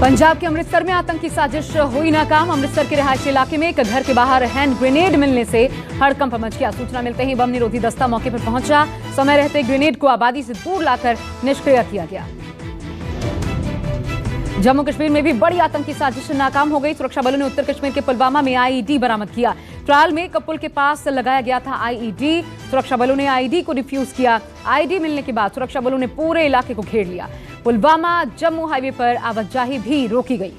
पंजाब के अमृतसर में आतंकी साजिश हुई नाकाम। अमृतसर के रिहायशी इलाके में एक घर के बाहर हैंड ग्रेनेड मिलने से हड़कंप मच गया। सूचना मिलते ही बम निरोधी दस्ता मौके पर पहुंचा। समय रहते ग्रेनेड को आबादी से दूर लाकर निष्क्रिय किया गया। जम्मू कश्मीर में भी बड़ी आतंकी साजिश नाकाम हो गई। सुरक्षा बलों ने उत्तर कश्मीर के पुलवामा में आईईडी बरामद किया। ट्रायल में एक पुल के पास लगाया गया था आईईडी। सुरक्षा बलों ने आईईडी को डिफ्यूज किया। आईईडी मिलने के बाद सुरक्षा बलों ने पूरे इलाके को घेर लिया। पुलवामा जम्मू हाईवे पर आवाजाही भी रोकी गई।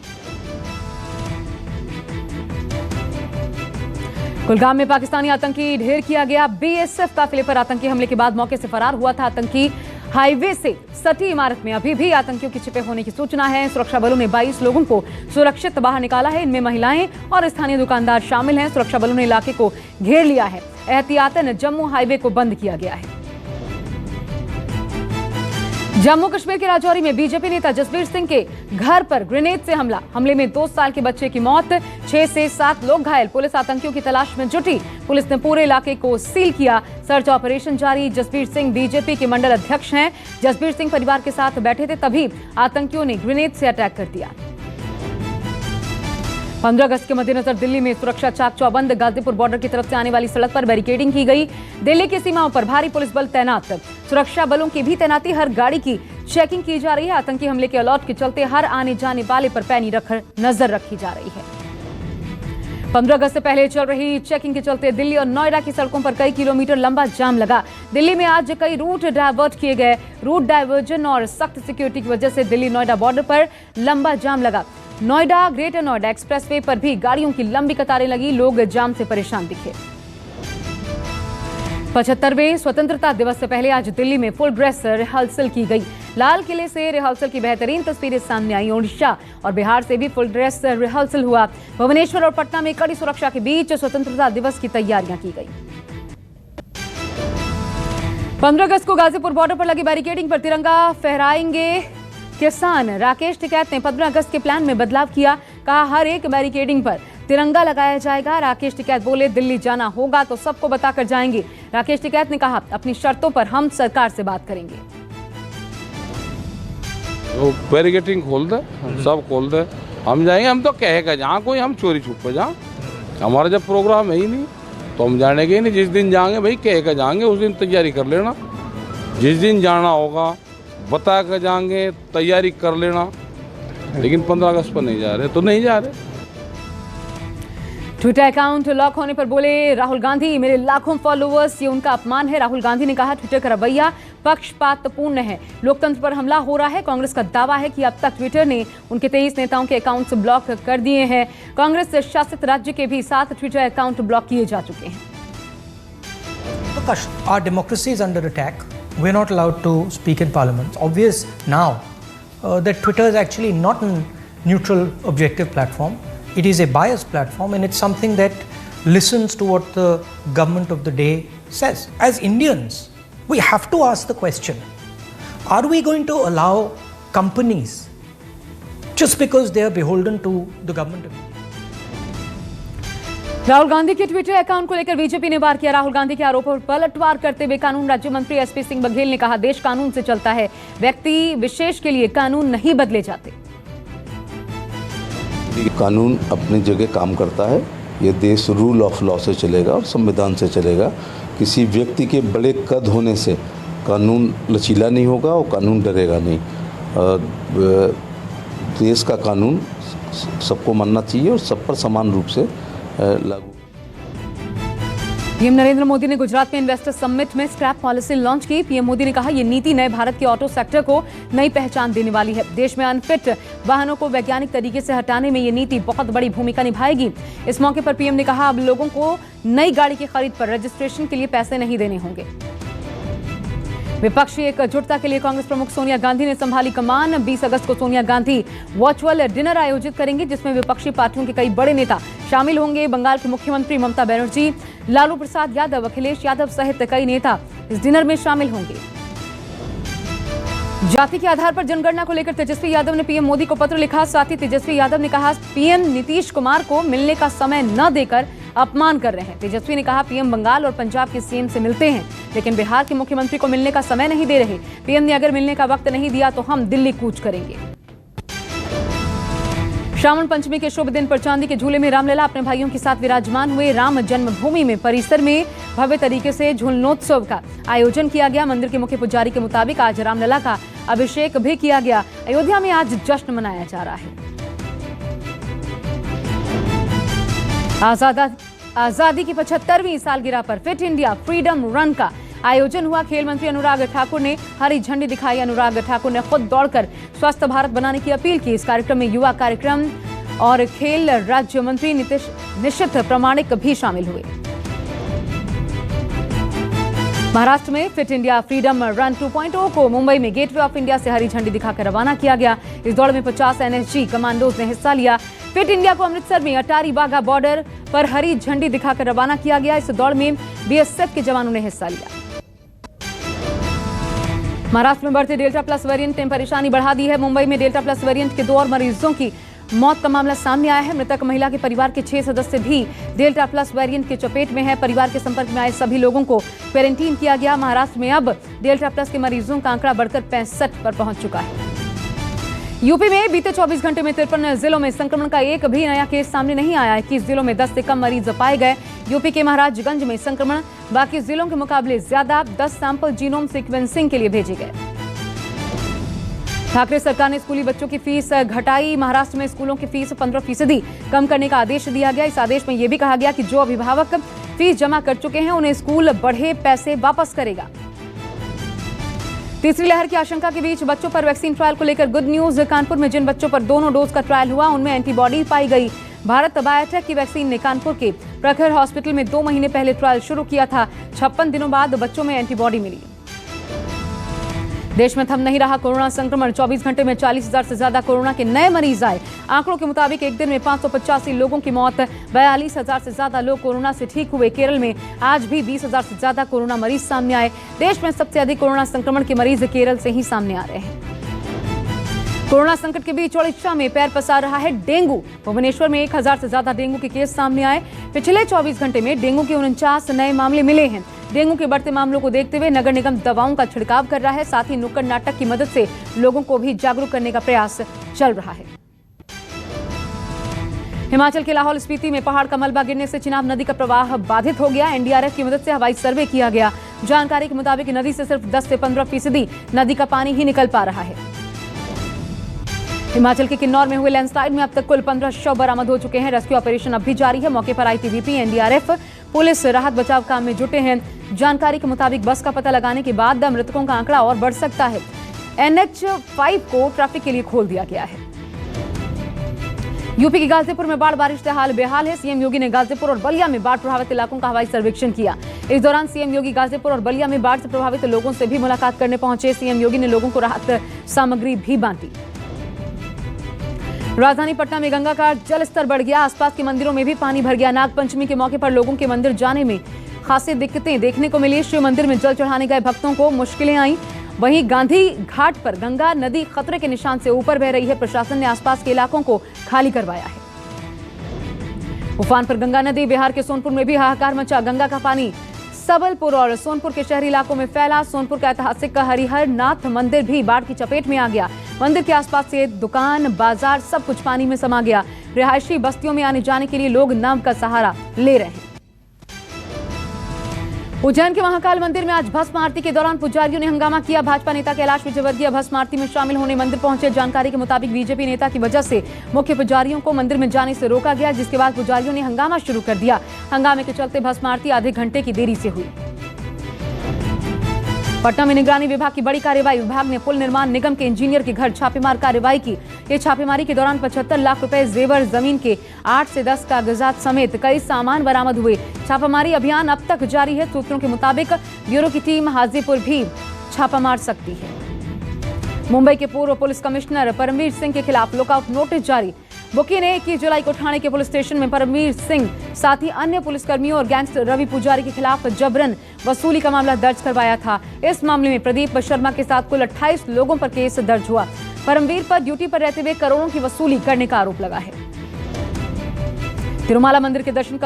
कुलगाम में पाकिस्तानी आतंकी ढेर किया गया। बीएसएफ काफिले पर आतंकी हमले के बाद मौके से फरार हुआ था आतंकी। हाईवे से सटी इमारत में अभी भी आतंकियों के छिपे होने की सूचना है। सुरक्षा बलों ने 22 लोगों को सुरक्षित बाहर निकाला है। इनमें महिलाएं और स्थानीय दुकानदार शामिल हैं। सुरक्षा बलों ने इलाके को घेर लिया है। एहतियातन जम्मू हाईवे को बंद किया गया है। जम्मू कश्मीर के राजौरी में बीजेपी नेता जसबीर सिंह के घर पर ग्रेनेड से हमले में 2 साल के बच्चे की मौत, 6 से 7 लोग घायल। पुलिस आतंकियों की तलाश में जुटी। पुलिस ने पूरे इलाके को सील किया। सर्च ऑपरेशन जारी। जसबीर सिंह बीजेपी के मंडल अध्यक्ष हैं। जसबीर सिंह परिवार के साथ बैठे थे, तभी आतंकियों ने ग्रेनेड से अटैक कर दिया। 15 अगस्त के मद्देनजर दिल्ली में सुरक्षा चाक चौबंद। गाजीपुर बॉर्डर की तरफ से आने वाली सड़क पर बैरिकेडिंग की गई। दिल्ली की सीमाओं पर भारी पुलिस बल तैनात। सुरक्षा बलों की भी तैनाती। हर गाड़ी की चेकिंग की जा रही है। आतंकी हमले के अलर्ट के चलते हर आने जाने वाले पर पैनी नजर रखी जा रही है। 15 अगस्त से पहले चल रही चेकिंग के चलते दिल्ली और नोएडा की सड़कों पर कई किलोमीटर लंबा जाम लगा। दिल्ली में आज कई रूट डायवर्ट किए गए। रूट डायवर्जन और सख्त सिक्योरिटी की वजह से दिल्ली नोएडा बॉर्डर पर लंबा जाम लगा। नोएडा ग्रेटर नोएडा एक्सप्रेसवे पर भी गाड़ियों की लंबी कतारें लगी। लोग जाम से परेशान दिखे। 75वें स्वतंत्रता दिवस से पहले आज दिल्ली में फुल ड्रेस रिहर्सल की गई। लाल किले से रिहर्सल की बेहतरीन तस्वीरें सामने आई। ओडिशा और बिहार से भी फुल ड्रेस रिहर्सल हुआ। भुवनेश्वर और पटना में कड़ी सुरक्षा के बीच स्वतंत्रता दिवस की तैयारियां की गई। 15 अगस्त को गाजीपुर बॉर्डर पर लगी बैरिकेडिंग पर तिरंगा फहराएंगे किसान। राकेश टिकैत ने 15 अगस्त के प्लान में बदलाव किया। कहा हर एक बैरिकेडिंग पर तिरंगा लगाया जाएगा। राकेश टिकैत बोले दिल्ली जाना होगा तो सबको बताकर जाएंगे। राकेश टिकैत ने कहा अपनी शर्तों पर हम सरकार से बात करेंगे। वो बैरिकेडिंग खोल दे, सब खोल दे, हम जाएंगे। हम तो कहेगा जहाँ कोई हम चोरी छुप पे जहाँ हमारा जब प्रोग्राम है ही नहीं तो हम जाने के ही नहीं। जिस दिन जाएंगे भाई कहेगा जाएंगे, उस दिन तैयारी कर लेना। जिस दिन जाना होगा बता कर जाएंगे, तैयारी कर लेना। लेकिन 15 अगस्त पर नहीं जा रहे तो नहीं जा रहे। ट्विटर अकाउंट लॉक होने पर बोले राहुल गांधी मेरे लाखों फॉलोअर्स, ये उनका अपमान है। राहुल गांधी ने कहा ट्विटर का रवैया पक्षपातपूर्ण है। लोकतंत्र पर हमला हो रहा है। कांग्रेस का दावा है कि अब तक ट्विटर ने उनके 23 नेताओं के अकाउंट्स ब्लॉक कर दिए हैं। कांग्रेस शासित राज्य के भी 7 ट्विटर अकाउंट ब्लॉक किए जा चुके हैं। Our democracy is under attack. We're not allowed to speak in parliament. It's obvious now that Twitter is actually not a neutral, objective platform. It is a biased platform, and it's something that listens to what the government of the day says. As Indians, we have to ask the question, are we going to allow companies just because they are beholden to the government of India? Rahul Gandhi के Twitter account को लेकर BJP ने वार किया। राहुल गांधी के आरोपों पर पलटवार करते हुए कानून राज्य मंत्री एसपी सिंह बघेल ने कहा देश कानून से चलता है, व्यक्ति विशेष के लिए कानून नहीं बदले जाते। कानून अपनी जगह काम करता है। ये देश रूल ऑफ लॉ से चलेगा और संविधान से चलेगा। किसी व्यक्ति के बड़े कद होने से कानून लचीला नहीं होगा और कानून डरेगा नहीं। देश का कानून सबको मानना चाहिए और सब पर समान रूप से लागू। पीएम नरेंद्र मोदी ने गुजरात में इन्वेस्टर समिट में स्क्रैप पॉलिसी लॉन्च की। पीएम मोदी ने कहा यह नीति नए भारत के ऑटो सेक्टर को नई पहचान देने वाली है। देश में अनफिट वाहनों को वैज्ञानिक तरीके से हटाने में यह नीति बहुत बड़ी भूमिका निभाएगी। इस मौके पर पीएम ने कहा अब लोगों को नई गाड़ी की खरीद पर रजिस्ट्रेशन के लिए पैसे नहीं देने होंगे। विपक्षी एकजुटता के लिए कांग्रेस प्रमुख सोनिया गांधी ने संभाली कमान। 20 अगस्त को सोनिया गांधी वर्चुअल डिनर आयोजित करेंगी, जिसमें विपक्षी पार्टियों के कई बड़े नेता शामिल होंगे। बंगाल के मुख्यमंत्री ममता बनर्जी, लालू प्रसाद यादव, अखिलेश यादव सहित कई नेता इस डिनर में शामिल होंगे। जाति के आधार पर जनगणना को लेकर तेजस्वी यादव ने पीएम मोदी को पत्र लिखा। साथ ही तेजस्वी यादव ने कहा पीएम नीतीश कुमार को मिलने का समय न देकर अपमान कर रहे हैं। तेजस्वी ने कहा पीएम बंगाल और पंजाब के सीएम से मिलते हैं, लेकिन बिहार के मुख्यमंत्री को मिलने का समय नहीं दे रहे। पीएम ने अगर मिलने का वक्त नहीं दिया तो हम दिल्ली कूच करेंगे। श्रावण पंचमी के शुभ दिन पर चांदी के झूले में रामलला अपने भाइयों के साथ विराजमान हुए। राम जन्मभूमि में परिसर में भव्य तरीके से झूलनोत्सव का आयोजन किया गया। मंदिर के मुख्य पुजारी के मुताबिक आज रामलला का अभिषेक भी किया गया। अयोध्या में आज जश्न मनाया जा रहा है। आजादी की 75वीं सालगिरह पर फिट इंडिया फ्रीडम रन का आयोजन हुआ। खेल मंत्री अनुराग ठाकुर ने हरी झंडी दिखाई। अनुराग ठाकुर ने खुद दौड़कर स्वस्थ भारत बनाने की अपील की। इस कार्यक्रम में युवा कार्यक्रम और खेल राज्य मंत्री निशित प्रामाणिक भी शामिल हुए। महाराष्ट्र में फिट इंडिया फ्रीडम रन 2.0 को मुंबई में गेटवे ऑफ इंडिया से हरी झंडी दिखाकर रवाना किया गया। इस दौड़ में 50 एनएसजी कमांडोज ने हिस्सा लिया। फिट इंडिया को अमृतसर में अटारी वाघा बॉर्डर पर हरी झंडी दिखाकर रवाना किया गया। इस दौड़ में बीएसएफ के जवानों ने हिस्सा लिया। महाराष्ट्र में बढ़ते डेल्टा प्लस वेरिएंट ने परेशानी बढ़ा दी है। मुंबई में डेल्टा प्लस वेरिएंट के 2 और मरीजों की मौत का मामला सामने आया है। मृतक महिला के परिवार के 6 सदस्य भी डेल्टा प्लस वेरिएंट के चपेट में है। परिवार के संपर्क में आए सभी लोगों को क्वारंटीन किया गया। महाराष्ट्र में अब डेल्टा प्लस के मरीजों का आंकड़ा बढ़कर 65 पर पहुंच चुका है। यूपी में बीते 24 घंटे में 53 जिलों में संक्रमण का एक भी नया केस सामने नहीं आया। 21 जिलों में 10 से कम मरीज पाए गए। यूपी के महाराजगंज में संक्रमण बाकी जिलों के मुकाबले ज्यादा। 10 सैंपल जीनोम सीक्वेंसिंग के लिए भेजे गए। ठाकरे सरकार ने स्कूली बच्चों की फीस घटाई। महाराष्ट्र में स्कूलों की फीस 15% कम करने का आदेश दिया गया। इस आदेश में यह भी कहा गया कि जो अभिभावक फीस जमा कर चुके हैं उन्हें स्कूल बढ़े पैसे वापस करेगा। तीसरी लहर की आशंका के बीच बच्चों पर वैक्सीन ट्रायल को लेकर गुड न्यूज। कानपुर में जिन बच्चों पर दोनों डोज का ट्रायल हुआ उनमें एंटीबॉडी पाई गई। भारत बायोटेक की वैक्सीन ने कानपुर के प्रखर हॉस्पिटल में 2 महीने पहले ट्रायल शुरू किया था। 56 दिनों बाद बच्चों में एंटीबॉडी मिली। देश में थम नहीं रहा कोरोना संक्रमण। 24 घंटे में 40,000 से ज्यादा कोरोना के नए मरीज आए। आंकड़ों के मुताबिक एक दिन में 585 लोगों की मौत। 42,000 से ज्यादा लोग कोरोना से ठीक हुए। केरल में आज भी 20,000 से ज्यादा कोरोना मरीज सामने आए। देश में सबसे अधिक कोरोना संक्रमण के मरीज केरल से ही सामने आ रहे हैं। कोरोना संकट के बीच ओडिशा में पैर पसार रहा है डेंगू। भुवनेश्वर में 1000 से ज्यादा डेंगू के केस सामने आए। पिछले 24 घंटे में डेंगू के 49 नए मामले मिले हैं। डेंगू के बढ़ते मामलों को देखते हुए नगर निगम दवाओं का छिड़काव कर रहा है। साथ ही नुक्कड़ नाटक की मदद से लोगों को भी जागरूक करने का प्रयास चल रहा है। हिमाचल के लाहौल स्पीति में पहाड़ का मलबा गिरने से चिनाब नदी का प्रवाह बाधित हो गया। एनडीआरएफ की मदद से हवाई सर्वे किया गया। जानकारी के मुताबिक नदी से सिर्फ 10 से 15% नदी का पानी ही निकल पा रहा है। हिमाचल के किन्नौर में हुए लैंडस्लाइड में अब तक कुल 15 शव बरामद हो चुके हैं। रेस्क्यू ऑपरेशन अब भी जारी है। मौके पर आईटीबीपी, एनडीआरएफ, पुलिस राहत बचाव काम में जुटे हैं। जानकारी के मुताबिक बस का पता लगाने के बाद मृतकों का आंकड़ा और बढ़ सकता है। NH5 को ट्रैफिक के लिए खोल दिया गया है। यूपी के गाजीपुर में बाढ़ बारिश से हाल बेहाल है। सीएम योगी ने गाजीपुर और बलिया में बाढ़ प्रभावित इलाकों का हवाई सर्वेक्षण किया। इस दौरान सीएम योगी गाजीपुर और बलिया में बाढ़ से प्रभावित लोगों से भी मुलाकात करने पहुंचे। सीएम योगी ने लोगों को राहत सामग्री भी बांटी। राजधानी पटना में गंगा का जलस्तर बढ़ गया। आसपास के मंदिरों में भी पानी भर गया। नागपंचमी के मौके पर लोगों के मंदिर जाने में खासी दिक्कतें देखने को मिली। शिव मंदिर में जल चढ़ाने गए भक्तों को मुश्किलें आईं। वहीं गांधी घाट पर गंगा नदी खतरे के निशान से ऊपर बह रही है। प्रशासन ने आसपास के इलाकों को खाली करवाया है। उफान पर गंगा नदी। बिहार के सोनपुर में भी हाहाकार मचा। गंगा का पानी सबलपुर और सोनपुर के शहरी इलाकों में फैला। सोनपुर का ऐतिहासिक हरिहर नाथ मंदिर भी बाढ़ की चपेट में आ गया। मंदिर के आसपास से दुकान, बाजार सब कुछ पानी में समा गया। रिहायशी बस्तियों में आने जाने के लिए लोग नाव का सहारा ले रहे हैं। उज्जैन के महाकाल मंदिर में आज भस्म आरती के दौरान पुजारियों ने हंगामा किया। भाजपा नेता कैलाश विजयवर्गीय भस्म आरती में शामिल होने मंदिर पहुंचे। जानकारी के मुताबिक बीजेपी नेता की वजह से मुख्य पुजारियों को मंदिर में जाने से रोका गया, जिसके बाद पुजारियों ने हंगामा शुरू कर दिया। हंगामे के चलते भस्म आरती आधे घंटे की देरी से हुई। पटना में निगरानी विभाग की बड़ी कार्रवाई। विभाग ने पुल निर्माण निगम के इंजीनियर के घर छापेमार कार्रवाई की। ये छापेमारी के दौरान 75 लाख रुपए जेवर, जमीन के 8 से 10 कागजात समेत कई सामान बरामद हुए। छापामारी अभियान अब तक जारी है। सूत्रों के मुताबिक ब्यूरो की टीम हाजीपुर भी छापा मार सकती है। मुंबई के पूर्व पुलिस कमिश्नर परमवीर सिंह के खिलाफ लुकआउट नोटिस जारी। बुकी ने 21 जुलाई को ठाणे के पुलिस स्टेशन में परमवीर सिंह साथ ही अन्य पुलिसकर्मियों और गैंगस्टर रवि पुजारी के खिलाफ जबरन वसूली का मामला दर्ज करवाया था। इस मामले में प्रदीप शर्मा के साथ कुल 28 लोगों पर केस दर्ज हुआ। परमवीर पर ड्यूटी पर रहते हुए करोड़ों की वसूली करने का आरोप लगा है। तिरुमाला मंदिर के दर्शन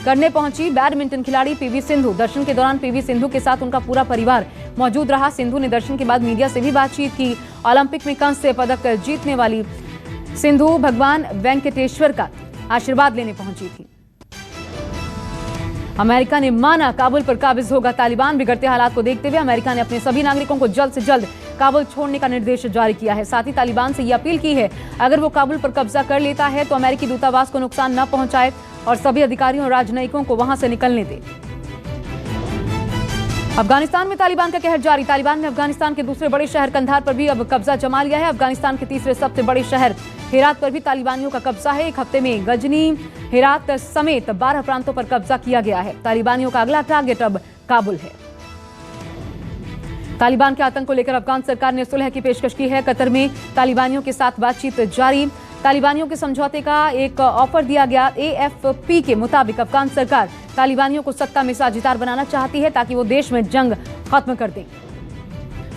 करने पहुंची बैडमिंटन खिलाड़ी पीवी सिंधु। दर्शन के दौरान पीवी सिंधु के साथ उनका पूरा परिवार मौजूद रहा। सिंधु ने दर्शन के बाद मीडिया से भी बातचीत की। ओलंपिक में कांस्य पदक जीतने वाली सिंधु भगवान वेंकटेश्वर का आशीर्वाद लेने पहुंची थी। अमेरिका ने माना काबुल पर काबिज होगा तालिबान। बिगड़ते हालात को देखते हुए अमेरिका ने अपने सभी नागरिकों को जल्द से जल्द काबुल छोड़ने का निर्देश जारी किया है। साथ ही तालिबान से यह अपील की है, अगर वो काबुल पर कब्जा कर लेता है तो अमेरिकी दूतावास को नुकसान न पहुंचाए और सभी अधिकारियों और राजनयिकों को वहां से निकलने दे। अफगानिस्तान में तालिबान का कहर जारी। तालिबान ने अफगानिस्तान के दूसरे बड़े शहर कंधार पर भी अब कब्जा जमा लिया है। अफगानिस्तान के तीसरे सबसे बड़े शहर हेरात पर भी तालिबानियों का कब्जा है। एक हफ्ते में गजनी, हेरात समेत 12 प्रांतों पर कब्जा किया गया है। तालिबानियों का अगला टारगेट अब काबुल है। तालिबान के आतंक को लेकर अफगान सरकार ने सुलह की पेशकश की है। कतर में तालिबानियों के साथ बातचीत जारी। तालिबानियों के समझौते का एक ऑफर दिया गया। AFP के मुताबिक अफगान सरकार तालिबानियों को सत्ता में साझेदार बनाना चाहती है ताकि वो देश में जंग खत्म कर दें।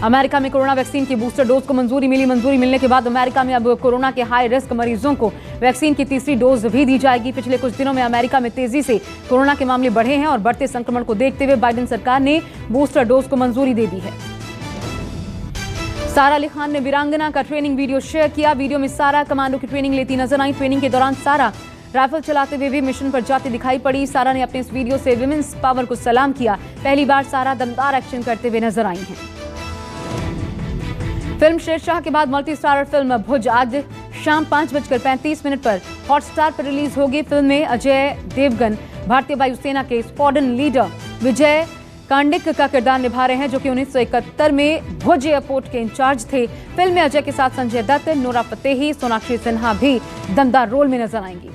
अमेरिका में कोरोना वैक्सीन की बूस्टर डोज को मंजूरी मिली। मंजूरी मिलने के बाद अमेरिका में अब कोरोना के हाई रिस्क मरीजों को वैक्सीन की तीसरी डोज भी दी जाएगी। पिछले कुछ दिनों में अमेरिका में तेजी से कोरोना के मामले बढ़े हैं और बढ़ते संक्रमण को देखते हुए बाइडेन सरकार ने बूस्टर डोज को मंजूरी दे दी है। सारा अली खान ने वीरांगना का ट्रेनिंग वीडियो शेयर किया। वीडियो में सारा कमांडो की ट्रेनिंग लेती नजर आई। ट्रेनिंग के दौरान सारा राइफल चलाते हुए भी मिशन पर जाती दिखाई पड़ी। सारा ने अपने इस वीडियो से विमेंस पावर को सलाम किया। पहली बार सारा दमदार एक्शन करते हुए नजर आई हैं। फिल्म शेरशाह के बाद मल्टी स्टारर फिल्म भुज आज शाम 5:35 पर हॉटस्टार पर रिलीज होगी। फिल्म में अजय देवगन भारतीय वायुसेना के स्क्वाड्रन लीडर विजय कांडिक का किरदार निभा रहे हैं, जो कि 1971 में भुज एयरपोर्ट के इंचार्ज थे। फिल्म में अजय के साथ संजय दत्त, नोरा फतेही, सोनाक्षी सिन्हा भी दमदार रोल में नजर आएंगी।